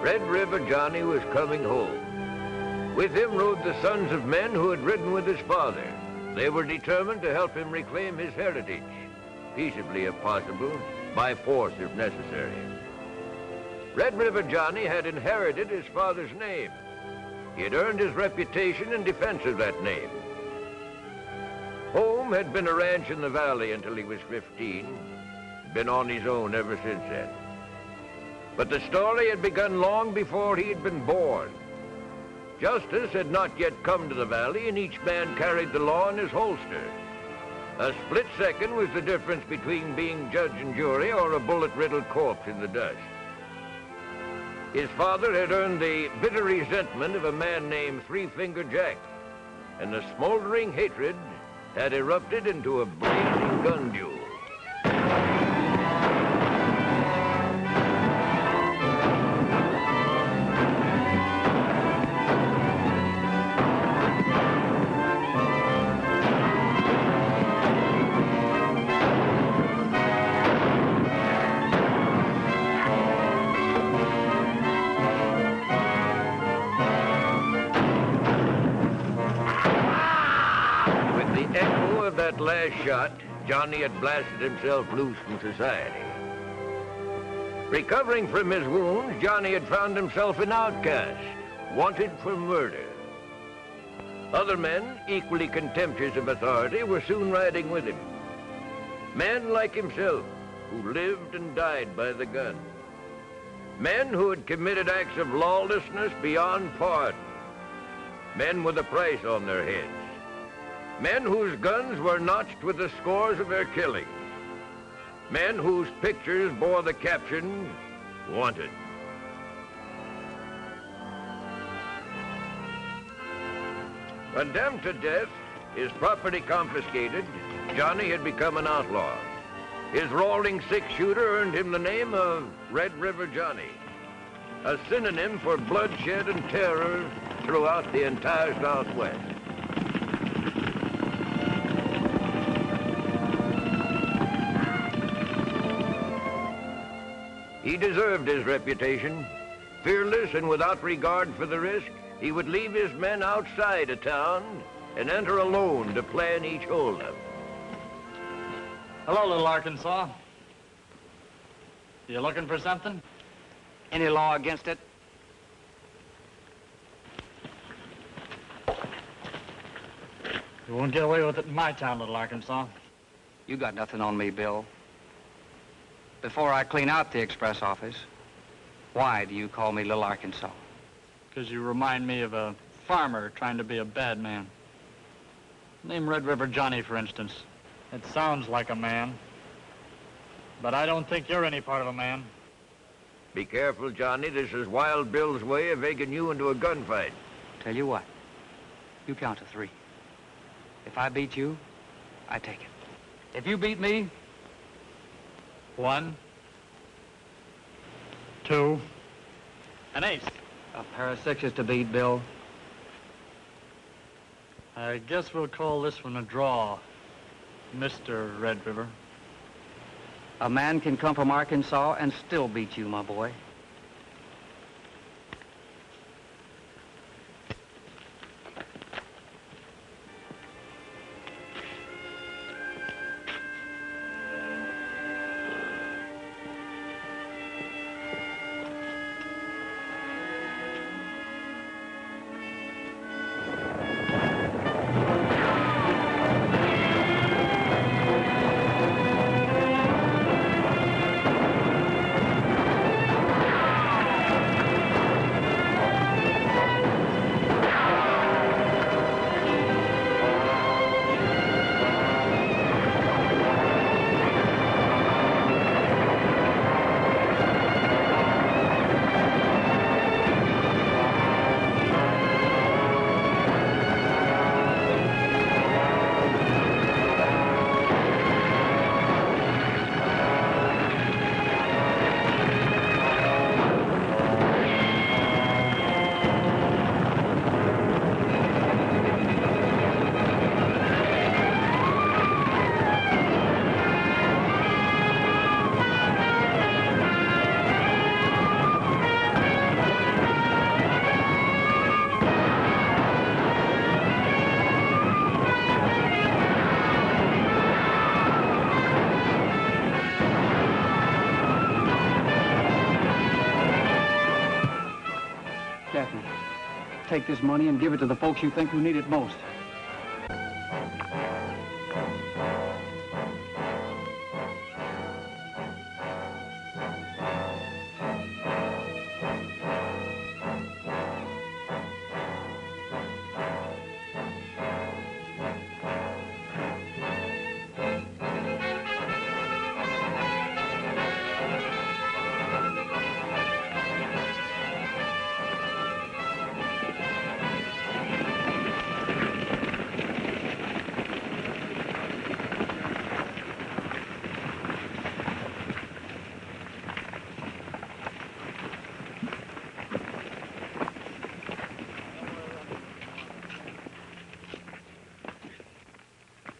Red River Johnny was coming home. With him rode the sons of men who had ridden with his father. They were determined to help him reclaim his heritage, peaceably if possible, by force if necessary. Red River Johnny had inherited his father's name. He had earned his reputation in defense of that name. Home had been a ranch in the valley until he was 15, been on his own ever since then. But the story had begun long before he had been born. Justice had not yet come to the valley, and each man carried the law in his holster. A split second was the difference between being judge and jury or a bullet-riddled corpse in the dust. His father had earned the bitter resentment of a man named Three-Finger Jack, and the smoldering hatred had erupted into a blazing gun duel. That last shot, Johnny had blasted himself loose from society. Recovering from his wounds, Johnny had found himself an outcast, wanted for murder. Other men, equally contemptuous of authority, were soon riding with him. Men like himself, who lived and died by the gun. Men who had committed acts of lawlessness beyond pardon. Men with a price on their heads. Men whose guns were notched with the scores of their killings. Men whose pictures bore the caption, "Wanted." Condemned to death, his property confiscated, Johnny had become an outlaw. His rolling six-shooter earned him the name of Red River Johnny, a synonym for bloodshed and terror throughout the entire Southwest. He deserved his reputation. Fearless and without regard for the risk, he would leave his men outside a town and enter alone to plan each holdup. Hello, little Arkansas. You looking for something? Any law against it? You won't get away with it in my town, little Arkansas. You got nothing on me, Bill. Before I clean out the express office, why do you call me Little Arkansas? Because you remind me of a farmer trying to be a bad man. Name Red River Johnny, for instance. It sounds like a man, but I don't think you're any part of a man. Be careful, Johnny. This is Wild Bill's way of egging you into a gunfight. Tell you what, you count to 3. If I beat you, I take it. If you beat me, 1, 2, an ace. A pair of 6s to beat, Bill. I guess we'll call this one a draw, Mr. Red River. A man can come from Arkansas and still beat you, my boy. take this money and give it to the folks you think who need it most.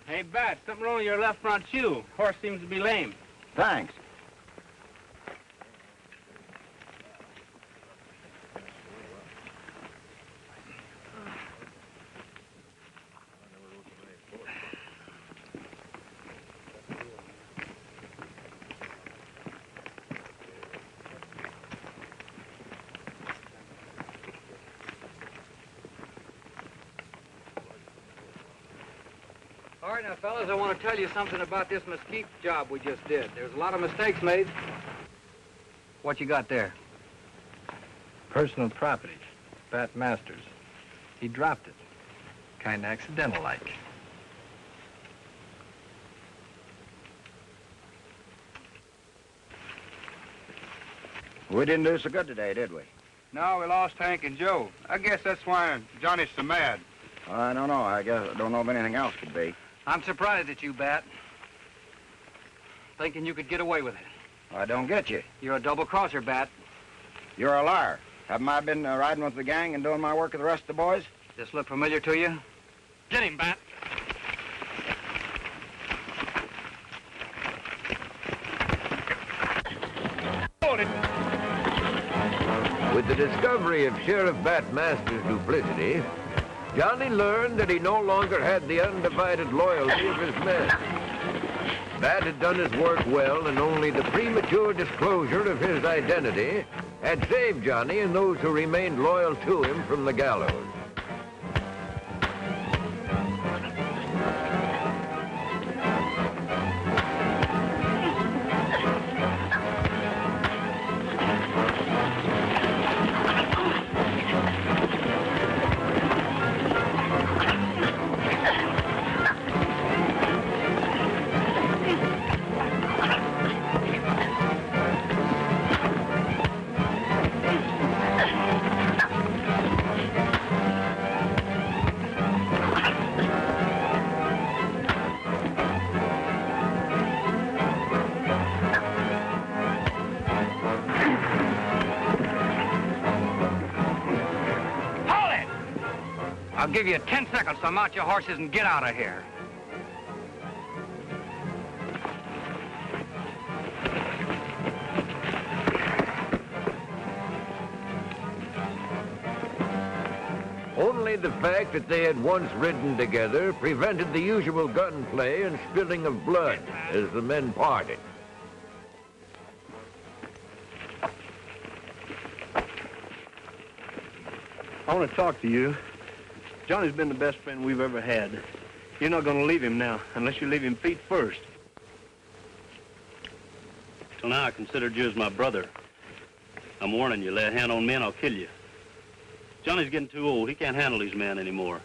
Hey, Bat, something wrong with your left front shoe. Horse seems to be lame. Thanks. All right, now, fellas, I want to tell you something about this mesquite job we just did. There's a lot of mistakes made. What you got there? Personal property. Bat Masters. He dropped it. Kind of accidental-like. We didn't do so good today, did we? No, we lost Hank and Joe. I guess that's why Johnny's so mad. I don't know. I guess I don't know if anything else could be. I'm surprised at you, Bat. Thinking you could get away with it. I don't get you. You're a double-crosser, Bat. You're a liar. Haven't I been riding with the gang and doing my work with the rest of the boys? This look familiar to you? Get him, Bat. With the discovery of Sheriff Bat Masters' duplicity, Johnny learned that he no longer had the undivided loyalty of his men. Bat had done his work well, and only the premature disclosure of his identity had saved Johnny and those who remained loyal to him from the gallows. I'll give you 10 seconds to mount your horses and get out of here. Only the fact that they had once ridden together prevented the usual gunplay and spilling of blood as the men parted. I want to talk to you. Johnny's been the best friend we've ever had. You're not going to leave him now, unless you leave him feet first. Till now, I considered you as my brother. I'm warning you, lay a hand on me and I'll kill you. Johnny's getting too old. He can't handle these men anymore.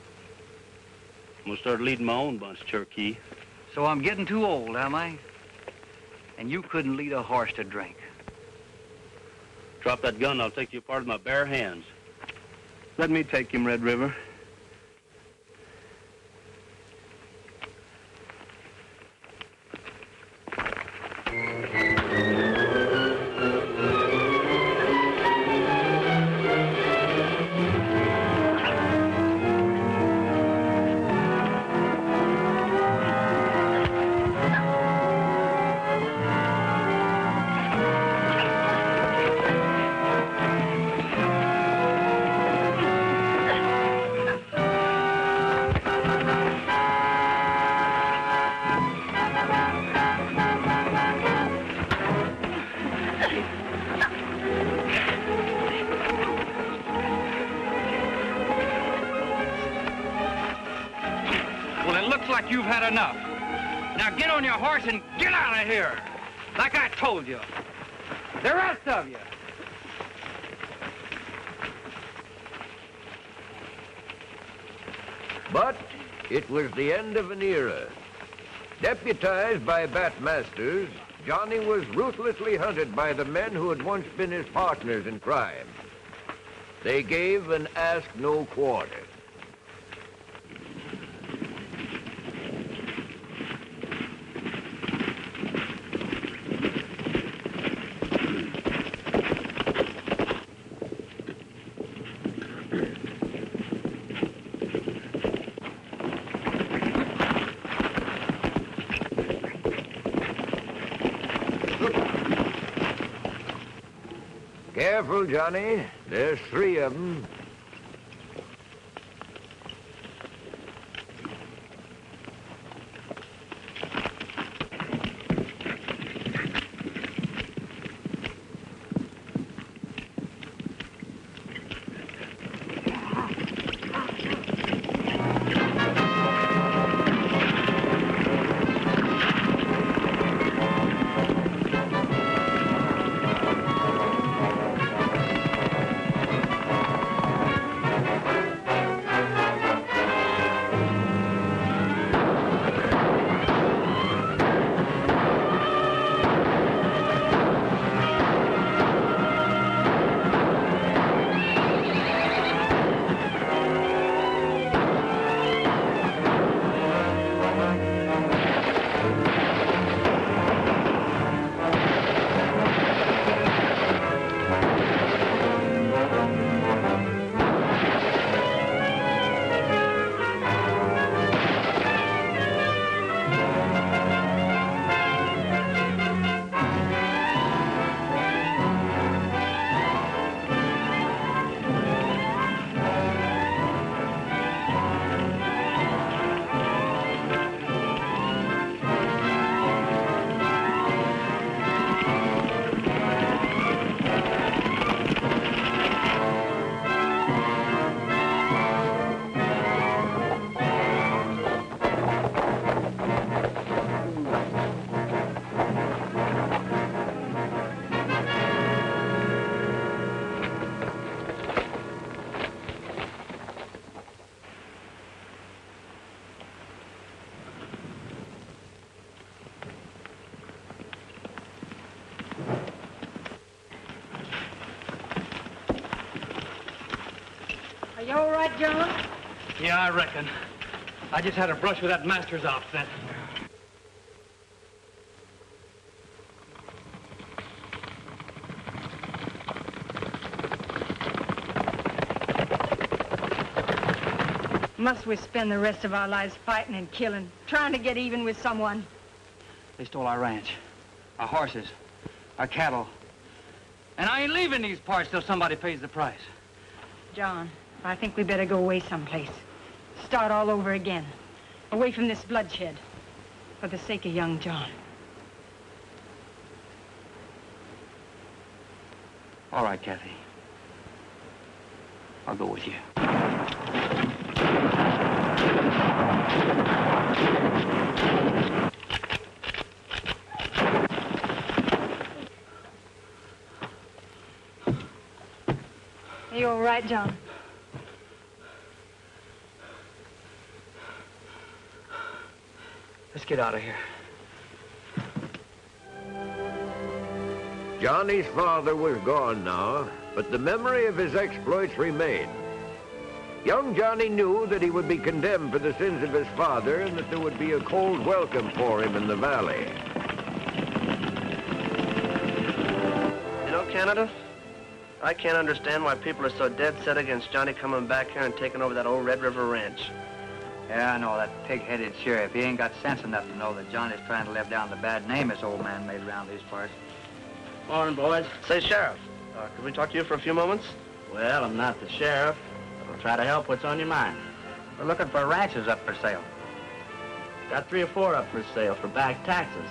I'm going to start leading my own bunch, Cherokee. So I'm getting too old, am I? And you couldn't lead a horse to drink. Drop that gun and I'll take you apart with my bare hands. Let me take him, Red River. you've had enough. Now get on your horse and get out of here, like I told you. The rest of you. But it was the end of an era. Deputized by Bat Masters, Johnny was ruthlessly hunted by the men who had once been his partners in crime. They gave and asked no quarter. Careful, Johnny. There's 3 of them. Are you all right, John? Yeah, I reckon. I just had a brush with that Masters outfit. Must we spend the rest of our lives fighting and killing, trying to get even with someone? They stole our ranch, our horses, our cattle. And I ain't leaving these parts till somebody pays the price. John, I think we better go away someplace. Start all over again. Away from this bloodshed. For the sake of young John. All right, Kathy. I'll go with you. Are you all right, John? Let's get out of here. Johnny's father was gone now, but the memory of his exploits remained. Young Johnny knew that he would be condemned for the sins of his father and that there would be a cold welcome for him in the valley. You know, Canada, I can't understand why people are so dead set against Johnny coming back here and taking over that old Red River ranch. Yeah, I know, that pig-headed sheriff. He ain't got sense enough to know that Johnny's trying to live down the bad name this old man made around these parts. Morning, boys. Say, Sheriff, could we talk to you for a few moments? Well, I'm not the sheriff. I'll try to help. What's on your mind? We're looking for ranches up for sale. Got 3 or 4 up for sale for back taxes.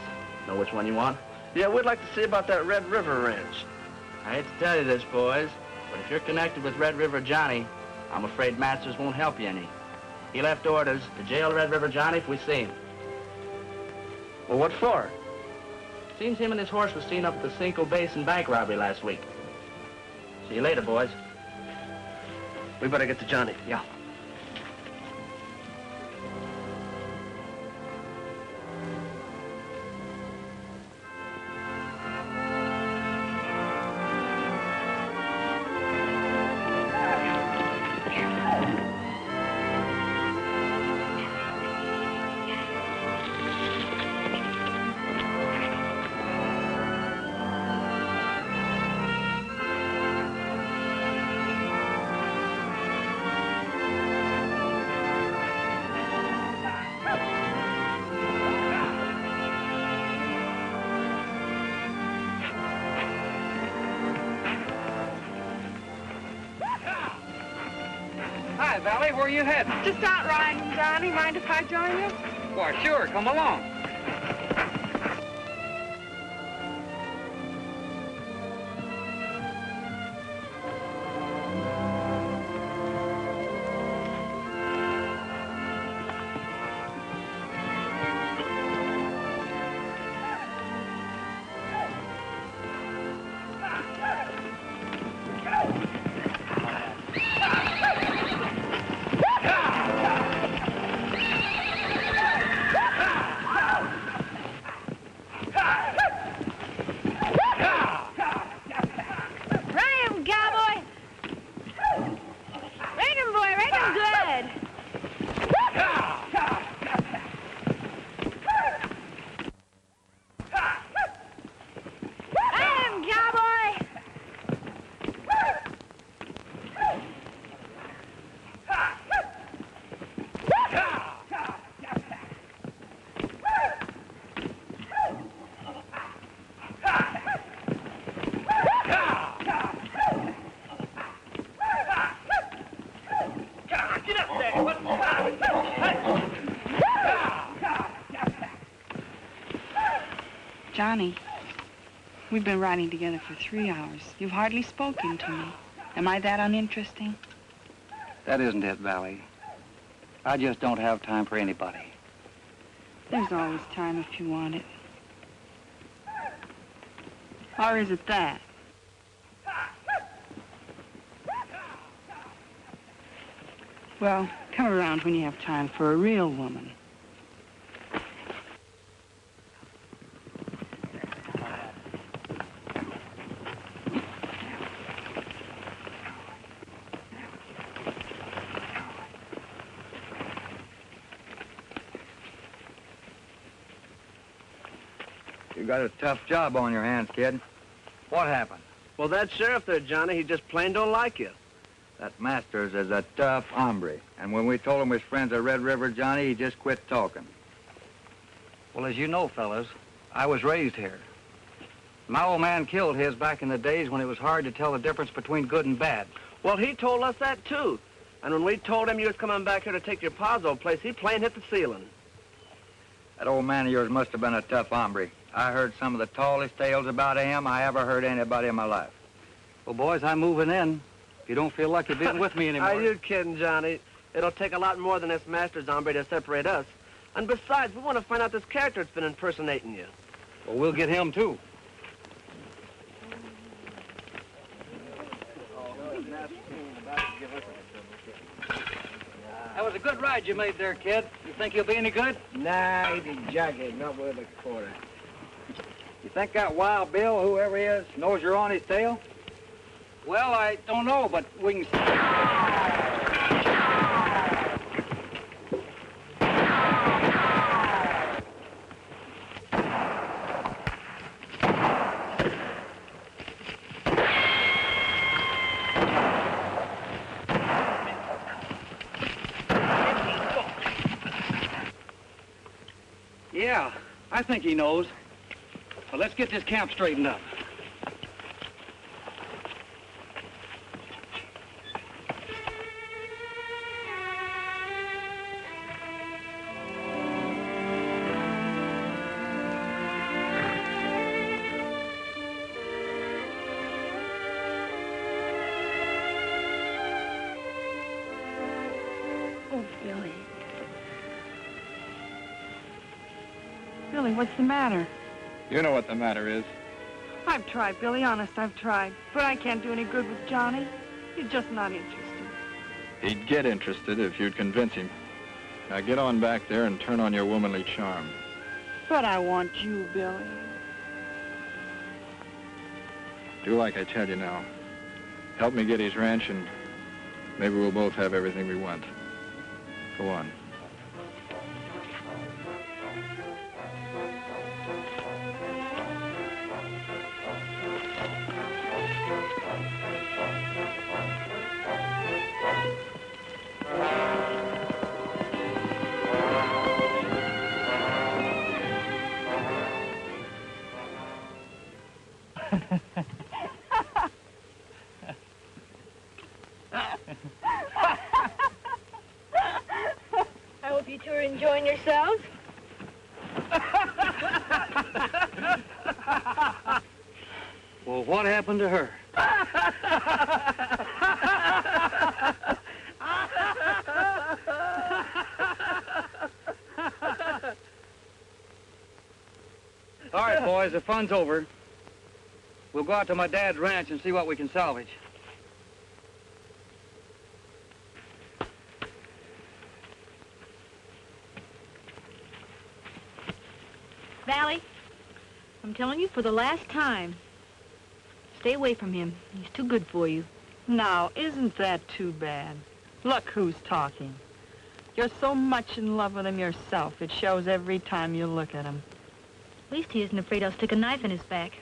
Know which one you want? Yeah, we'd like to see about that Red River ranch. I hate to tell you this, boys, but if you're connected with Red River Johnny, I'm afraid Masters won't help you any. He left orders to jail Red River Johnny if we see him. Well, what for? Seems him and his horse was seen up at the Cinco Basin bank robbery last week. See you later, boys. We better get to Johnny. Yeah. Hi, Valley. Where are you heading? Just out riding, Johnny. Mind if I join you? Why, sure. Come along. Johnny, we've been riding together for 3 hours. You've hardly spoken to me. Am I that uninteresting? That isn't it, Valley. I just don't have time for anybody. There's always time if you want it. Or is it that? Well, come around when you have time for a real woman. You got a tough job on your hands, kid. What happened? Well, that sheriff there, Johnny, he just plain don't like you. That Masters is a tough hombre. And when we told him we was friends of Red River Johnny, he just quit talking. Well, as you know, fellas, I was raised here. My old man killed his back in the days when it was hard to tell the difference between good and bad. Well, he told us that, too. And when we told him you was coming back here to take your pa's old place, he plain hit the ceiling. That old man of yours must have been a tough hombre. I heard some of the tallest tales about him I ever heard anybody in my life. Well, boys, I'm moving in. If you don't feel lucky being with me anymore. Are you kidding, Johnny? It'll take a lot more than this Masters hombre to separate us. And besides, we want to find out this character that's been impersonating you. Well, we'll get him, too. That was a good ride you made there, kid. You think you'll be any good? Nah, he's a jughead, not worth a quarter. You think that Wild Bill, whoever he is, knows you're on his tail? Well, I don't know, but we can... Yeah, I think he knows. Well, let's get this camp straightened up. Oh, Billy. Billy, what's the matter? You know what the matter is. I've tried, Billy, honest, I've tried. But I can't do any good with Johnny. He's just not interested. He'd get interested if you'd convince him. Now get on back there and turn on your womanly charm. But I want you, Billy. Do like I tell you now. Help me get his ranch and maybe we'll both have everything we want. Go on. I hope you two are enjoying yourselves. Well, what happened to her? All right, boys, the fun's over. We'll go out to my dad's ranch and see what we can salvage. Valley, I'm telling you for the last time, stay away from him. He's too good for you. Now, isn't that too bad? Look who's talking. You're so much in love with him yourself. It shows every time you look at him. At least he isn't afraid I'll stick a knife in his back.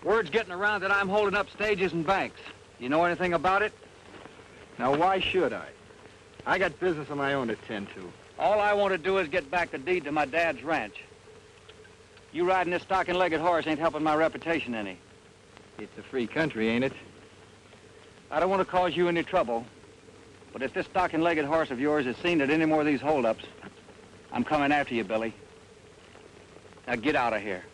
Word's getting around that I'm holding up stages and banks. You know anything about it? Now, why should I? I got business of my own to tend to. All I want to do is get back the deed to my dad's ranch. You riding this stocking-legged horse ain't helping my reputation any. It's a free country, ain't it? I don't want to cause you any trouble, but if this stocking-legged horse of yours is seen at any more of these holdups, I'm coming after you, Billy. Now get out of here.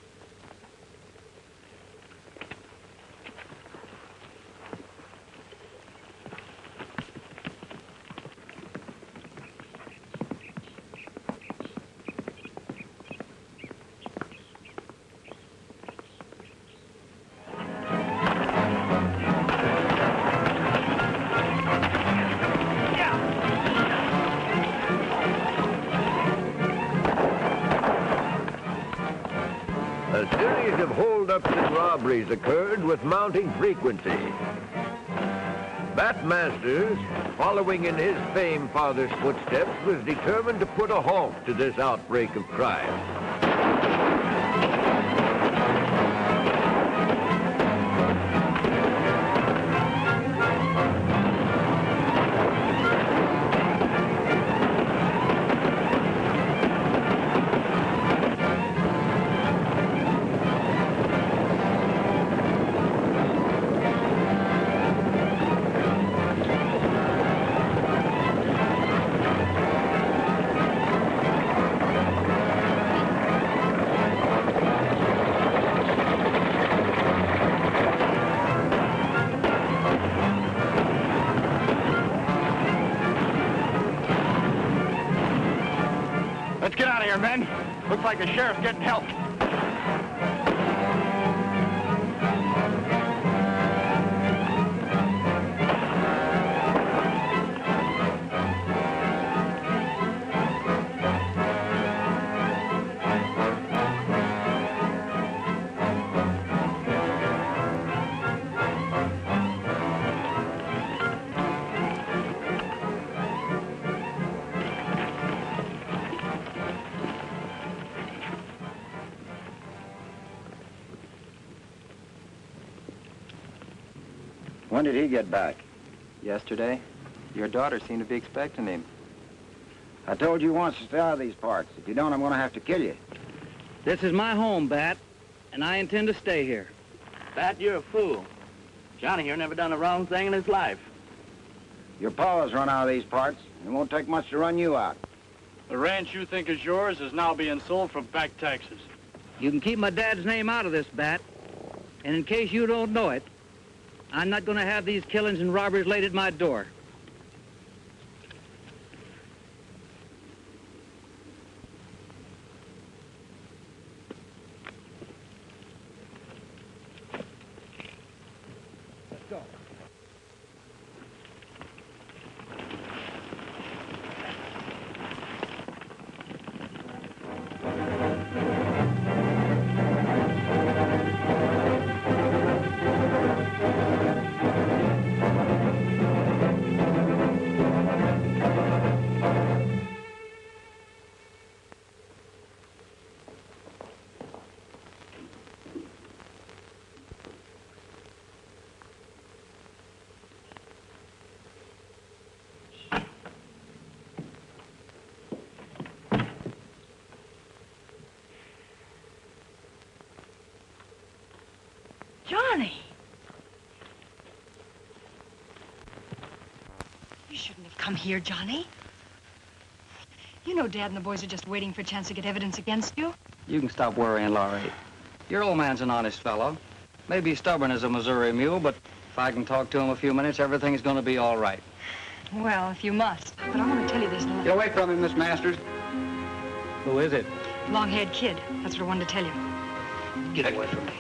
A series of holdups and robberies occurred with mounting frequency. Bat Masters, following in his famed father's footsteps, was determined to put a halt to this outbreak of crime. Let's get out of here, men. Looks like the sheriff's getting help. When did he get back? Yesterday. Your daughter seemed to be expecting him. I told you once to stay out of these parts. If you don't, I'm going to have to kill you. This is my home, Bat, and I intend to stay here. Bat, you're a fool. Johnny here never done a wrong thing in his life. Your pa has run out of these parts. It won't take much to run you out. The ranch you think is yours is now being sold for back taxes. You can keep my dad's name out of this, Bat. And in case you don't know it, I'm not going to have these killings and robberies laid at my door. Let's go. Johnny! You shouldn't have come here, Johnny. You know Dad and the boys are just waiting for a chance to get evidence against you. You can stop worrying, Laurie. Your old man's an honest fellow. Maybe stubborn as a Missouri mule, but if I can talk to him a few minutes, everything's going to be all right. Well, if you must. But I want to tell you this little... Get away from him, Miss Masters. Who is it? Long-haired kid. That's what I wanted to tell you. Get away from me.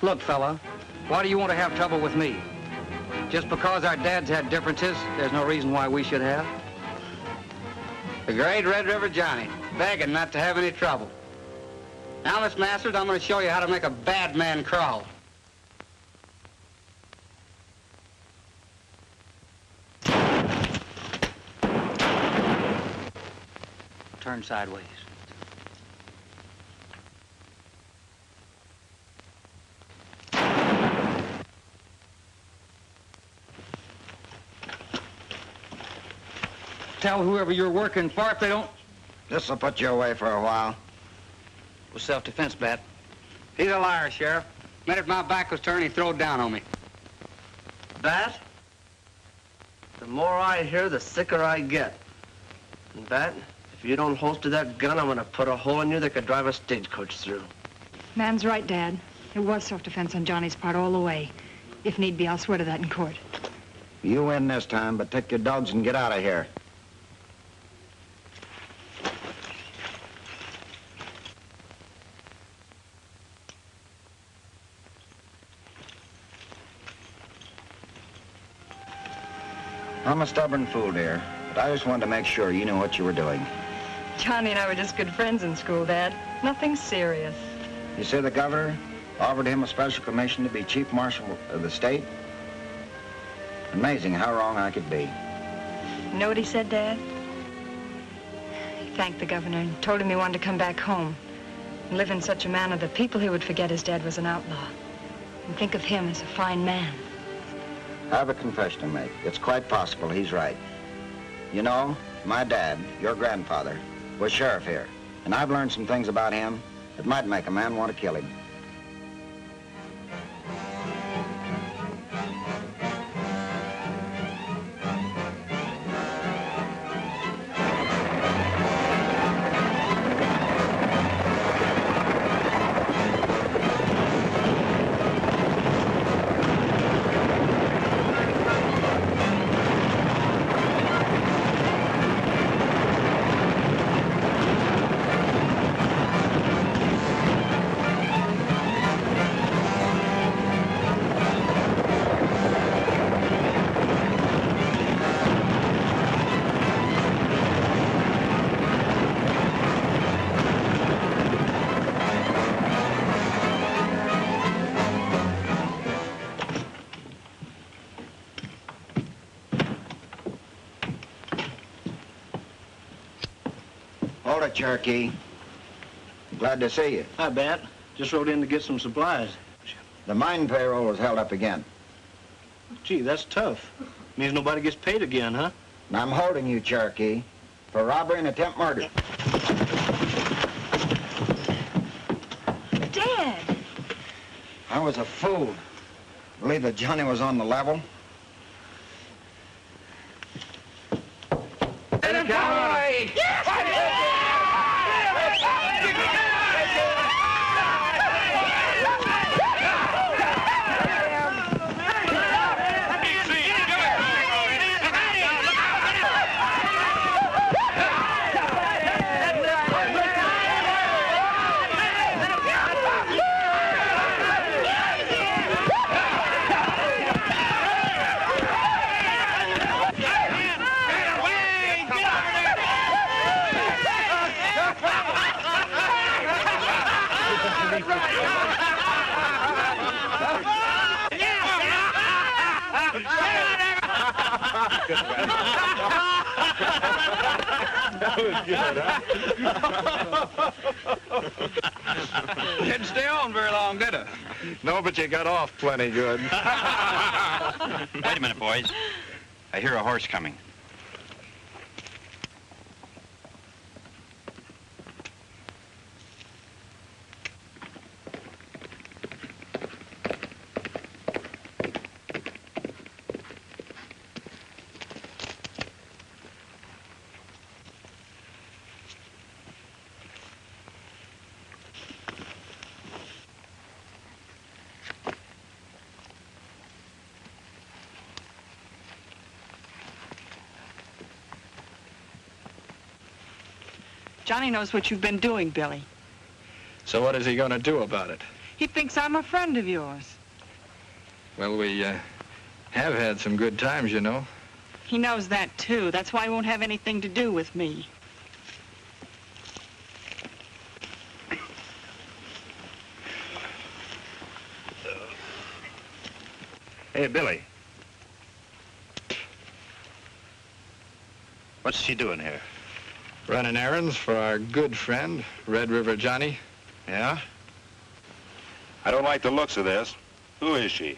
Look, fella, why do you want to have trouble with me? Just because our dads had differences, there's no reason why we should have. The great Red River Johnny, begging not to have any trouble. Now, Miss Masters, I'm going to show you how to make a bad man crawl. Turn sideways. Tell whoever you're working for if they don't... This'll put you away for a while. It was self-defense, Bat. He's a liar, Sheriff. Minute my back was turned, he throwed down on me. Bat? The more I hear, the sicker I get. And Bat, if you don't holster that gun, I'm gonna put a hole in you that could drive a stagecoach through. Man's right, Dad. It was self-defense on Johnny's part all the way. If need be, I'll swear to that in court. You win this time, but take your dogs and get out of here. I'm a stubborn fool, dear, but I just wanted to make sure you knew what you were doing. Johnny and I were just good friends in school, Dad. Nothing serious. You say the governor offered him a special commission to be chief marshal of the state? Amazing how wrong I could be. You know what he said, Dad? He thanked the governor and told him he wanted to come back home and live in such a manner that people here would forget his dad was an outlaw and think of him as a fine man. I have a confession to make. It's quite possible he's right. You know, my dad, your grandfather, was sheriff here, and I've learned some things about him that might make a man want to kill him. Hold it, Cherokee. Glad to see you. Hi, Bat. Just rode in to get some supplies. The mine payroll was held up again. Gee, that's tough. Means nobody gets paid again, huh? And I'm holding you, Cherokee, for robbery and attempt murder. Dad! I was a fool. Believe that Johnny was on the level. Cowboy! That was good, huh? Didn't stay on very long, did it? No, but you got off plenty good. Wait a minute, boys. I hear a horse coming. Johnny knows what you've been doing, Billy. So what is he going to do about it? He thinks I'm a friend of yours. Well, we have had some good times, you know. He knows that, too. That's why he won't have anything to do with me. Hey, Billy. What's she doing here? Running errands for our good friend, Red River Johnny. Yeah? I don't like the looks of this. Who is she?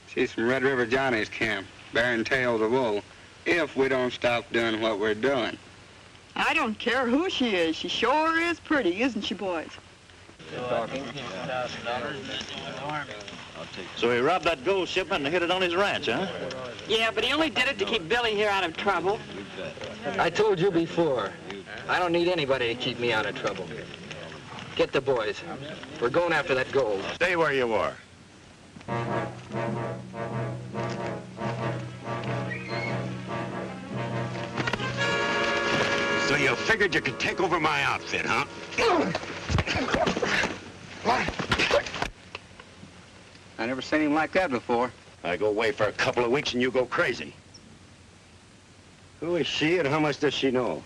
She's from Red River Johnny's camp, bearing tails of wool, if we don't stop doing what we're doing. I don't care who she is. She sure is pretty, isn't she, boys? So he robbed that gold shipment and hid it on his ranch, huh? Yeah, but he only did it to keep Billy here out of trouble. I told you before, I don't need anybody to keep me out of trouble. Get the boys. We're going after that gold. Stay where you are. So you figured you could take over my outfit, huh? I never seen him like that before. I go away for a couple of weeks and you go crazy. Who is she and how much does she know?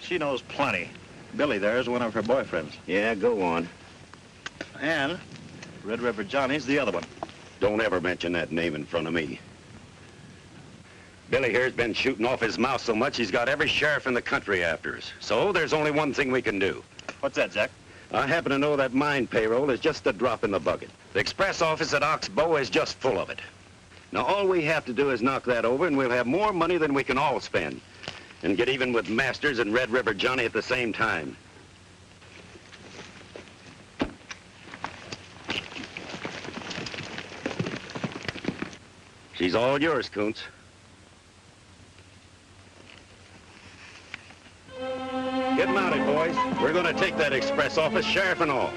She knows plenty. Billy there is one of her boyfriends. Yeah, go on. And Red River Johnny's the other one. Don't ever mention that name in front of me. Billy here's been shooting off his mouth so much he's got every sheriff in the country after us. So there's only one thing we can do. What's that, Jack? I happen to know that mine payroll is just a drop in the bucket. The express office at Oxbow is just full of it. Now, all we have to do is knock that over, and we'll have more money than we can all spend. And get even with Masters and Red River Johnny at the same time. She's all yours, Coontz. Get mounted, boys. We're going to take that express office, sheriff and all.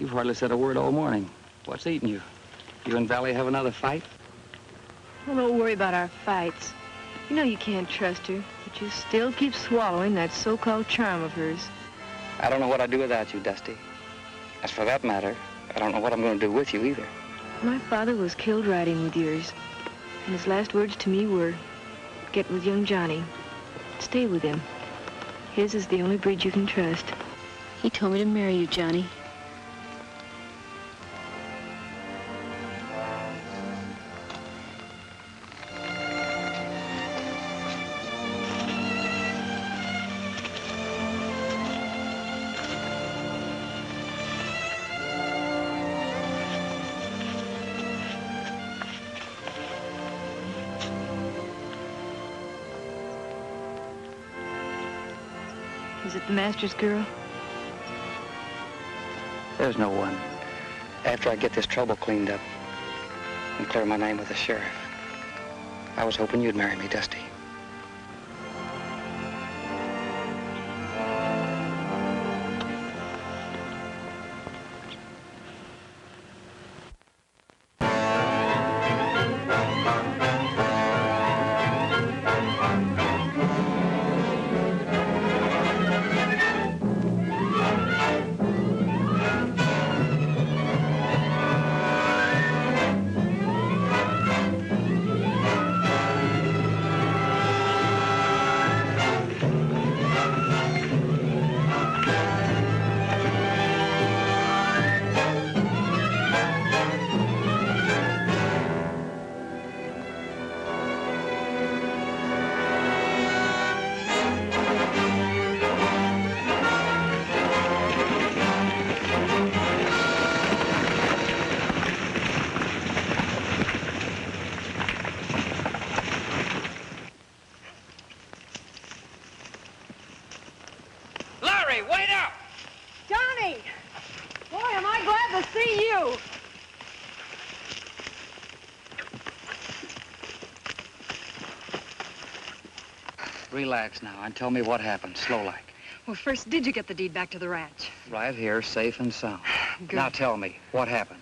You've hardly said a word all morning. What's eating you? You and Valley have another fight? Well, don't worry about our fights. You know you can't trust her, but you still keep swallowing that so-called charm of hers. I don't know what I'd do without you, Dusty. As for that matter, I don't know what I'm going to do with you either. My father was killed riding with yours, and his last words to me were, get with young Johnny. Stay with him. His is the only breed you can trust. He told me to marry you, Johnny. Is it the master's girl? There's no one. After I get this trouble cleaned up and clear my name with the sheriff, I was hoping you'd marry me, Dusty. Relax now and tell me what happened, slow-like. Well, first, did you get the deed back to the ranch? Right here, safe and sound. Good. Now tell me, what happened?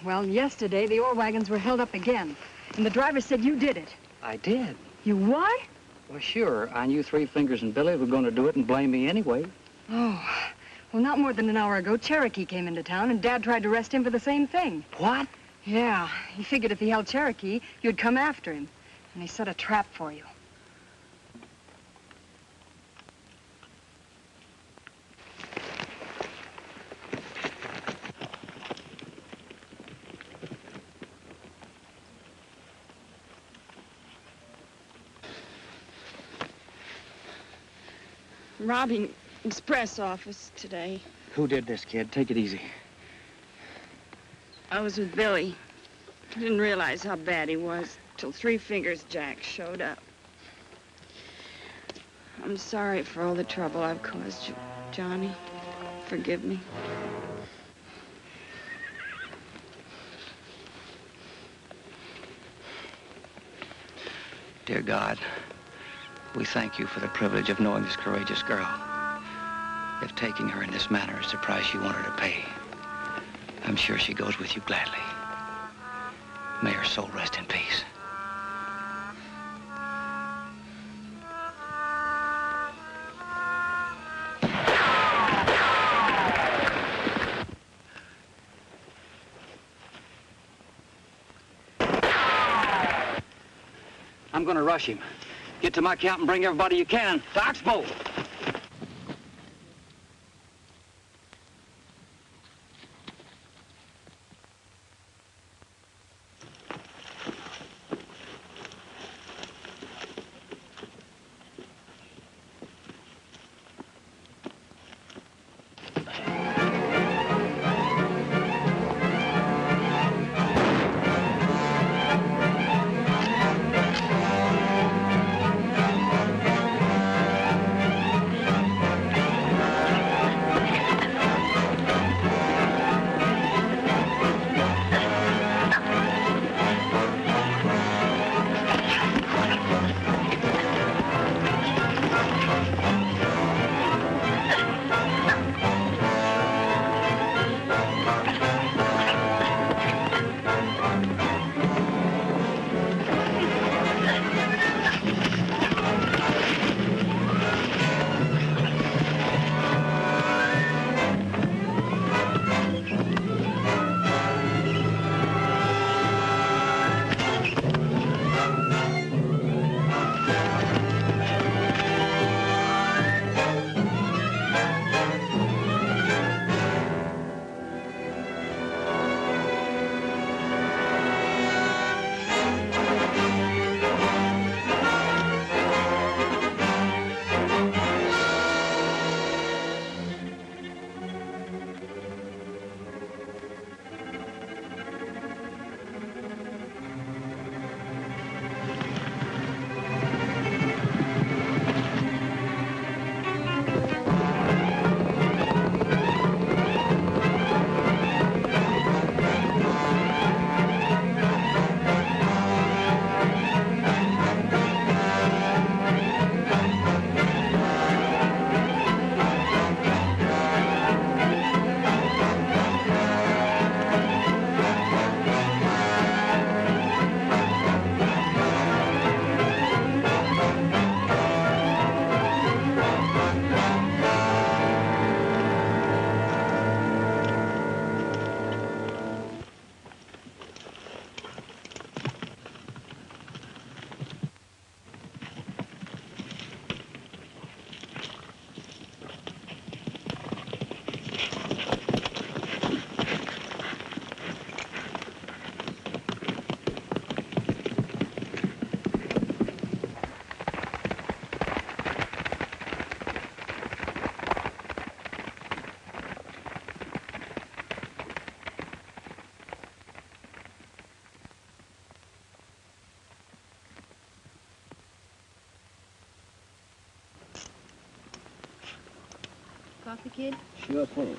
Well, yesterday, the ore wagons were held up again, and the driver said you did it. I did. You what? Well, sure. I knew Three Fingers and Billy were going to do it and blame me anyway. Oh, well, not more than an hour ago, Cherokee came into town, and Dad tried to arrest him for the same thing. What? Yeah, he figured if he held Cherokee, you'd come after him, and he set a trap for you. Robbing express office today. Who did this, kid? Take it easy. I was with Billy. I didn't realize how bad he was till Three Fingers Jack showed up. I'm sorry for all the trouble I've caused you, Johnny. Forgive me. Dear God, we thank you for the privilege of knowing this courageous girl. If taking her in this manner is the price you want her to pay, I'm sure she goes with you gladly. May her soul rest in peace. I'm going to rush him. Get to my camp and bring everybody you can to Oxbow. coffee, kid? Sure thing.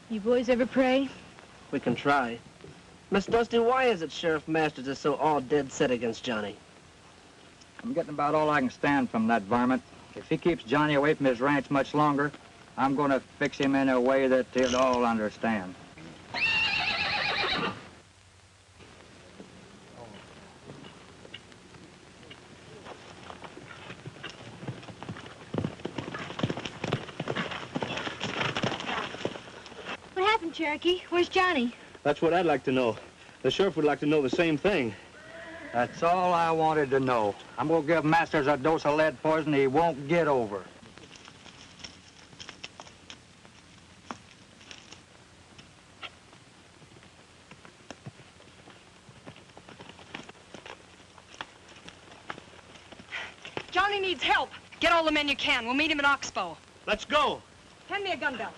You boys ever pray? We can try. Miss Dusty, why is it Sheriff Masters is so all dead set against Johnny? I'm getting about all I can stand from that varmint. If he keeps Johnny away from his ranch much longer, I'm going to fix him in a way that he'll all understand. What happened, Cherokee? Where's Johnny? That's what I'd like to know. The sheriff would like to know the same thing. That's all I wanted to know. I'm going to give Masters a dose of lead poison he won't get over. Johnny needs help. Get all the men you can. We'll meet him at Oxbow. Let's go. Hand me a gun belt.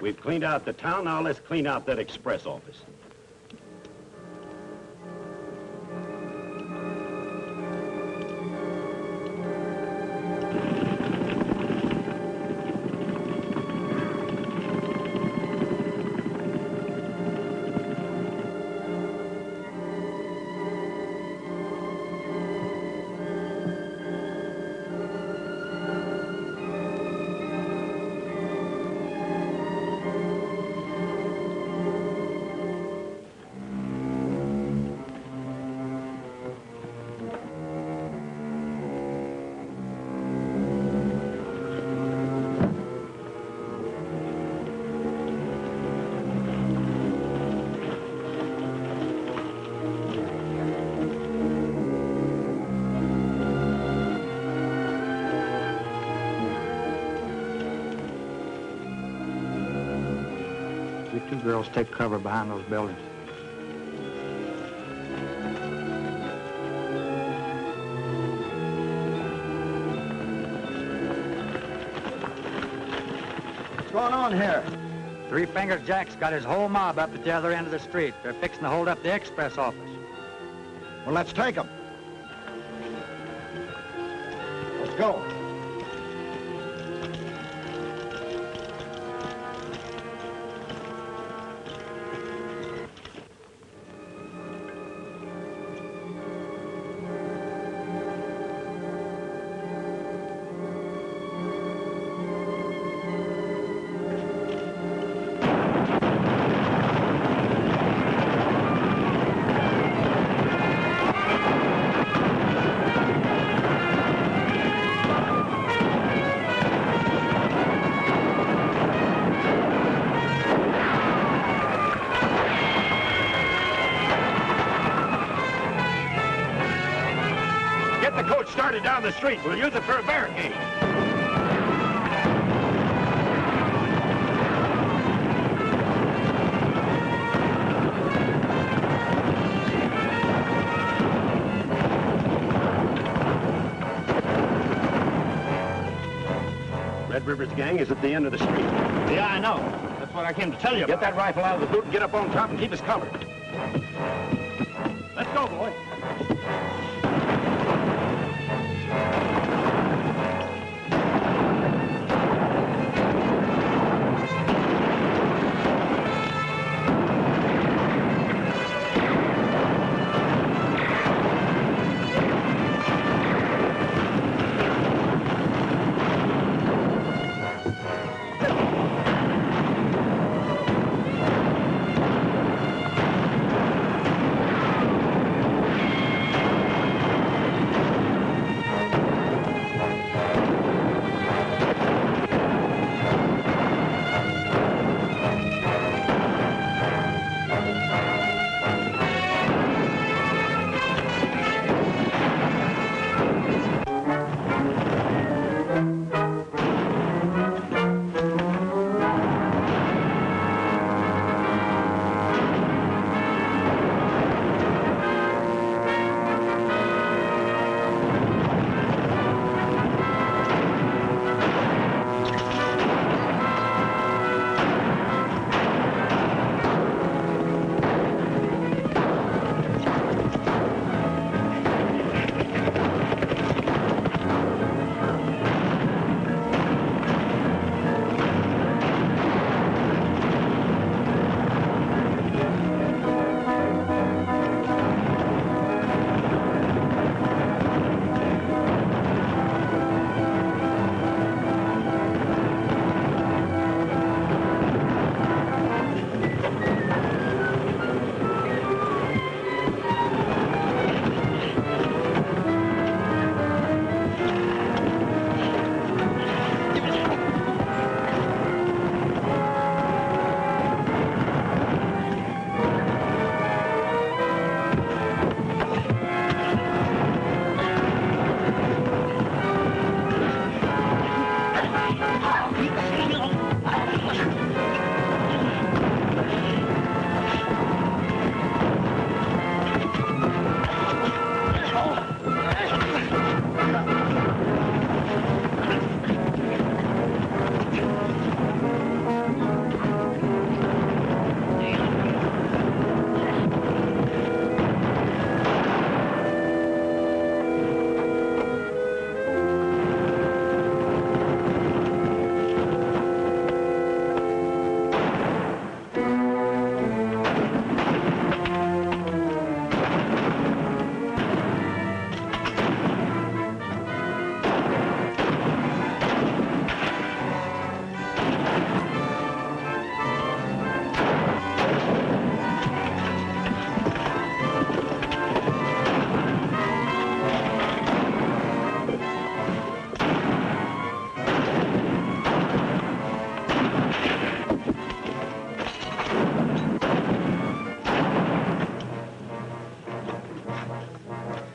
We've cleaned out the town, now let's clean out that express office. You two girls take cover behind those buildings. What's going on here? Three Fingers Jack's got his whole mob up at the other end of the street. They're fixing to hold up the express office. Well, let's take them. Let's go. Start it down the street. We'll use it for a barricade. Red River's gang is at the end of the street. Yeah, I know. That's what I came to tell you Get about. that rifle out of the boot and get up on top and keep us covered. Let's go, boy.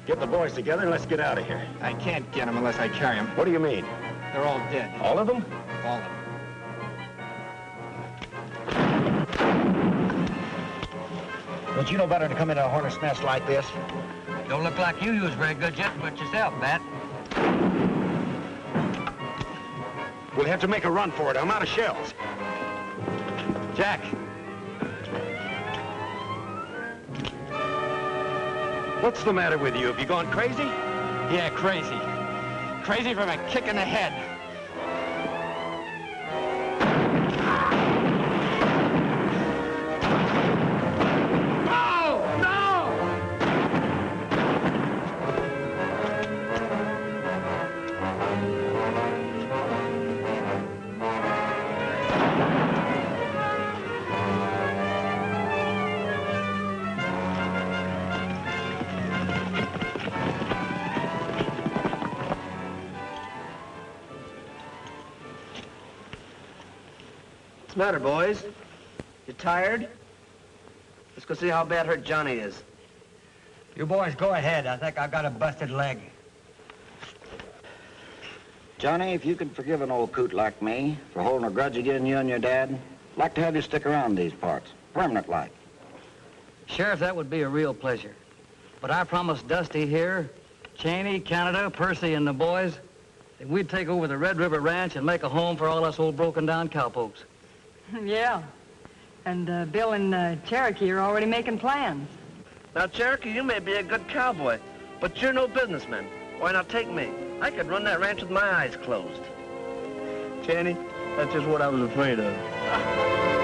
Get the boys together and let's get out of here. I can't get them unless I carry them. What do you mean? They're all dead. All of them? All of them. Don't you know better to come into a hornet's nest like this? Don't look like you was very good just but yourself, Bat. We'll have to make a run for it. I'm out of shells. Jack. What's the matter with you? Have you gone crazy? Yeah, crazy. Crazy from a kick in the head. What's the matter, boys? You tired? Let's go see how bad hurt Johnny is. You boys go ahead. I think I've got a busted leg. Johnny, if you could forgive an old coot like me for holding a grudge against you and your dad, I'd like to have you stick around these parts, permanent-like. Sheriff, that would be a real pleasure. But I promised Dusty here, Cheney, Canada, Percy, and the boys that we'd take over the Red River Ranch and make a home for all us old broken-down cowpokes. Yeah. And Bill and Cherokee are already making plans. Now, Cherokee, you may be a good cowboy, but you're no businessman. Why not take me? I could run that ranch with my eyes closed. Channy, that's just what I was afraid of.